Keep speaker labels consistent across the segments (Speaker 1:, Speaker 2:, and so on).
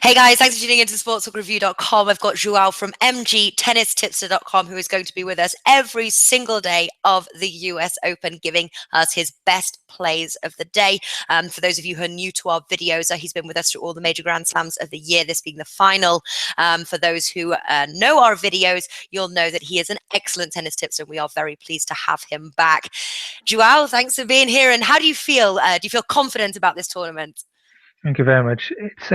Speaker 1: Hey guys, thanks for tuning into sportstalkreview.com. I've got Joao from mgtennistipster.com who is going to be with us every single day of the US Open, giving us his best plays of the day. For those of you who are new to our videos, he's been with us through all the major Grand Slams of the year, this being the final. For those who know our videos, you'll know that he is an excellent tennis tipster, and we are very pleased to have him back. Joao, thanks for being here. And how do you feel? Do you feel confident about this tournament?
Speaker 2: Thank you very much. It's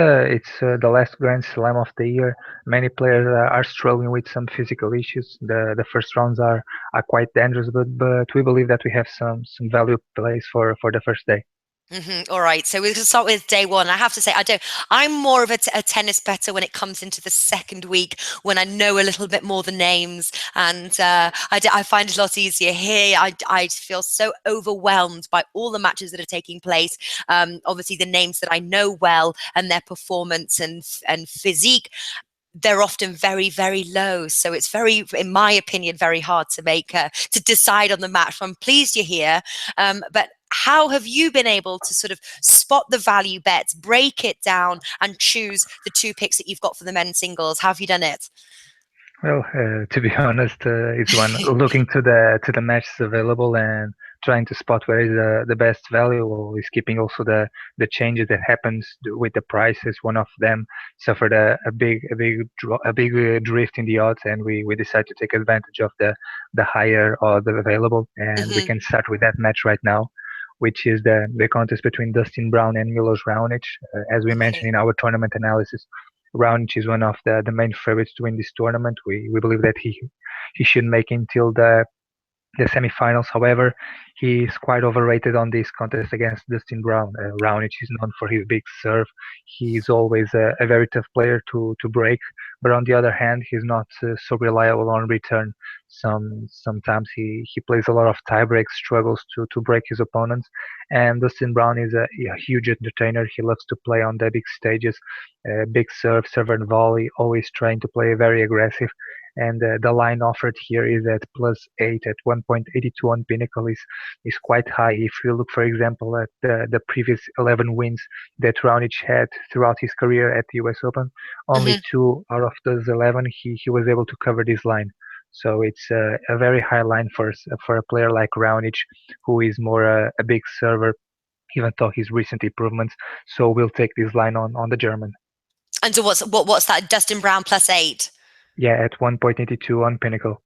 Speaker 2: the last Grand Slam of the year. Many players are struggling with some physical issues. The first rounds are quite dangerous, but we believe that we have some value plays for the first day.
Speaker 1: All right, so we're going to start with day one. I have to say, I'm more of a tennis better when it comes into the second week, when I know a little bit more the names, and I find it a lot easier. Here, I feel so overwhelmed by all the matches that are taking place. Obviously, the names that I know well and their performance and physique, they're often very, very low. So it's very, in my opinion, very hard to to decide on the match. I'm pleased you're here. But how have you been able to sort of spot the value bets, break it down, and choose the two picks that you've got for the men's singles? How have you done it?
Speaker 2: Well, to be honest, it's one looking to the matches available and trying to spot where is the best value, or is keeping also the changes that happens with the prices. One of them suffered a big drift in the odds, and we decided to take advantage of the higher odds available, and we
Speaker 1: Hmm.
Speaker 2: can start with that match right now, which is the contest between Dustin Brown and Milos Raonic. As we mentioned
Speaker 1: Okay.
Speaker 2: in our tournament analysis, Raonic is one of the main favorites to win this tournament. We believe that he should make it until the semifinals. However, he is quite overrated on this contest against Dustin Brown. Raonic is known for his big serve. He is always a very tough player to break, but on the other hand, he's not so reliable on return. Sometimes he plays a lot of tiebreaks, struggles to break his opponents. And Dustin Brown is a huge entertainer. He loves to play on the big stages, big serve and volley, always trying to play very aggressive, and the line offered here is at +8 at 1.82 on Pinnacle is quite high. If you look, for example, at the previous 11 wins that Raonic had throughout his career at the US Open, only
Speaker 1: Hmm.
Speaker 2: two out of those 11 he was able to cover this line. So it's a very high line for a player like Raonic, who is more a big server, even though his recent improvements. So we'll take this line on the German.
Speaker 1: And so what's that? Dustin Brown +8.
Speaker 2: Yeah, at 1.82 on Pinnacle.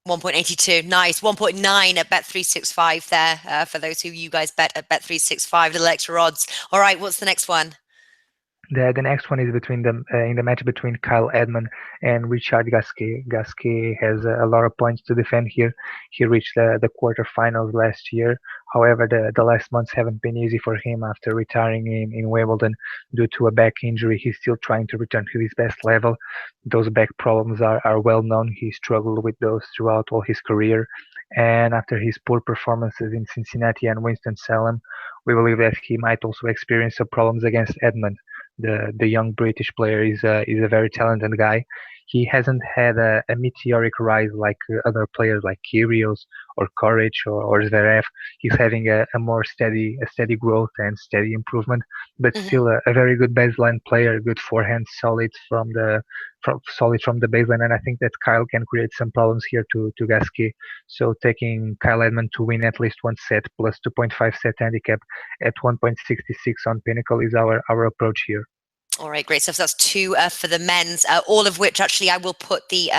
Speaker 1: 1.82, nice. 1.9 at Bet365 there, for those who you guys bet at Bet365, little extra odds. All right, what's the next one?
Speaker 2: The next one is between them in the match between Kyle Edmund and Richard Gasquet. Gasquet has a lot of points to defend here. He reached the quarterfinals last year. However, the last months haven't been easy for him after retiring in Wimbledon due to a back injury. He's still trying to return to his best level. Those back problems are well known. He struggled with those throughout all his career. And after his poor performances in Cincinnati and Winston-Salem, we believe that he might also experience some problems against Edmund. The young British player is a very talented guy. He hasn't had a meteoric rise like other players like Kyrgios or Koric or Zverev. He's having a more steady growth and steady improvement, but
Speaker 1: Hmm.
Speaker 2: still a very good baseline player, good forehand, solid from the baseline. And I think that Kyle can create some problems here to Gasquet. So taking Kyle Edmund to win at least one set plus 2.5 set handicap at 1.66 on Pinnacle is our approach here.
Speaker 1: All right, great stuff. So that's two for the men's, all of which actually I will put the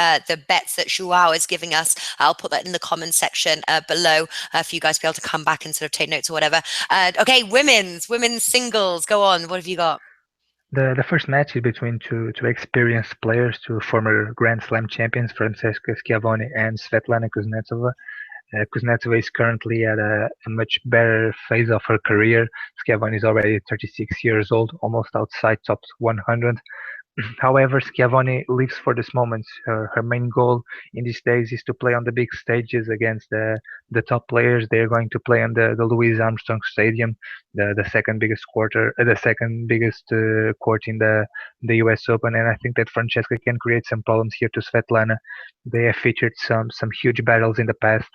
Speaker 1: bets that Joao is giving us. I'll put that in the comments section below for you guys to be able to come back and sort of take notes or whatever. Okay, women's singles. Go on. What have you got?
Speaker 2: The first match is between two experienced players, two former Grand Slam champions, Francesca Schiavoni and Svetlana Kuznetsova. Kuznetsova is currently at a much better phase of her career. Schiavoni is already 36 years old, almost outside top 100. However, Schiavoni lives for these moments. Her main goal in these days is to play on the big stages against the top players. They're going to play on the Louis Armstrong Stadium, the second biggest court in the U.S. Open. And I think that Francesca can create some problems here to Svetlana. They have featured some huge battles in the past.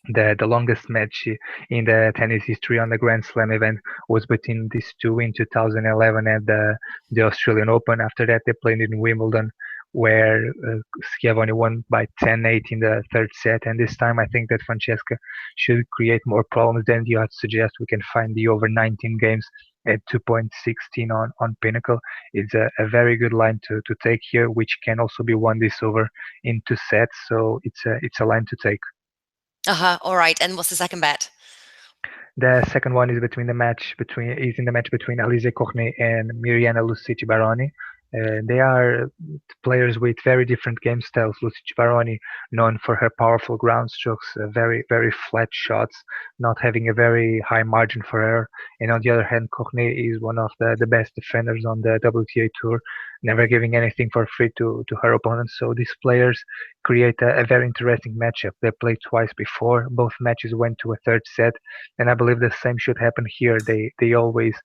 Speaker 2: The longest match in the tennis history on the Grand Slam event was between these two in 2011 at the Australian Open. After that, they played in Wimbledon, where Schiavoni won by 10-8 in the third set. And this time, I think that Francesca should create more problems than the odds suggest. We can find the over 19 games at 2.16 on Pinnacle. It's a very good line to take here, which can also be won this over in 2 sets. So it's a line to take.
Speaker 1: All right. And what's the second bet?
Speaker 2: The second one is in the match between Alize Cornet and Mirjana Lucic Baroni. They are players with very different game styles. Lucic Baroni, known for her powerful ground strokes, very flat shots, not having a very high margin for her. And on the other hand, Cornet is one of the best defenders on the WTA tour, never giving anything for free to her opponents. So these players create a very interesting matchup. They played twice before. Both matches went to a third set, and I believe the same should happen here. They always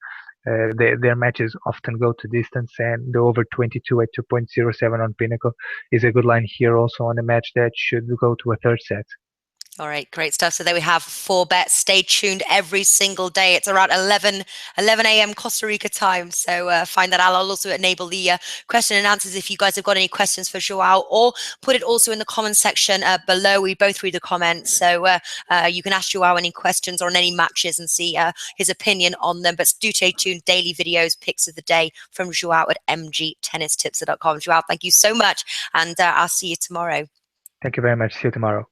Speaker 2: their matches often go to distance, and the over 22 at 2.07 on Pinnacle is a good line here also on a match that should go to a third set.
Speaker 1: All right, great stuff. So there we have 4 bets. Stay tuned every single day. It's around 11 a.m. Costa Rica time. So find that out. I'll also enable the question and answers if you guys have got any questions for Joao, or put it also in the comment section below. We both read the comments. So you can ask Joao any questions or on any matches and see his opinion on them. But do stay tuned. Daily videos, picks of the day from Joao at mgtennistipster.com. Joao, thank you so much. And I'll see you tomorrow.
Speaker 2: Thank you very much. See you tomorrow.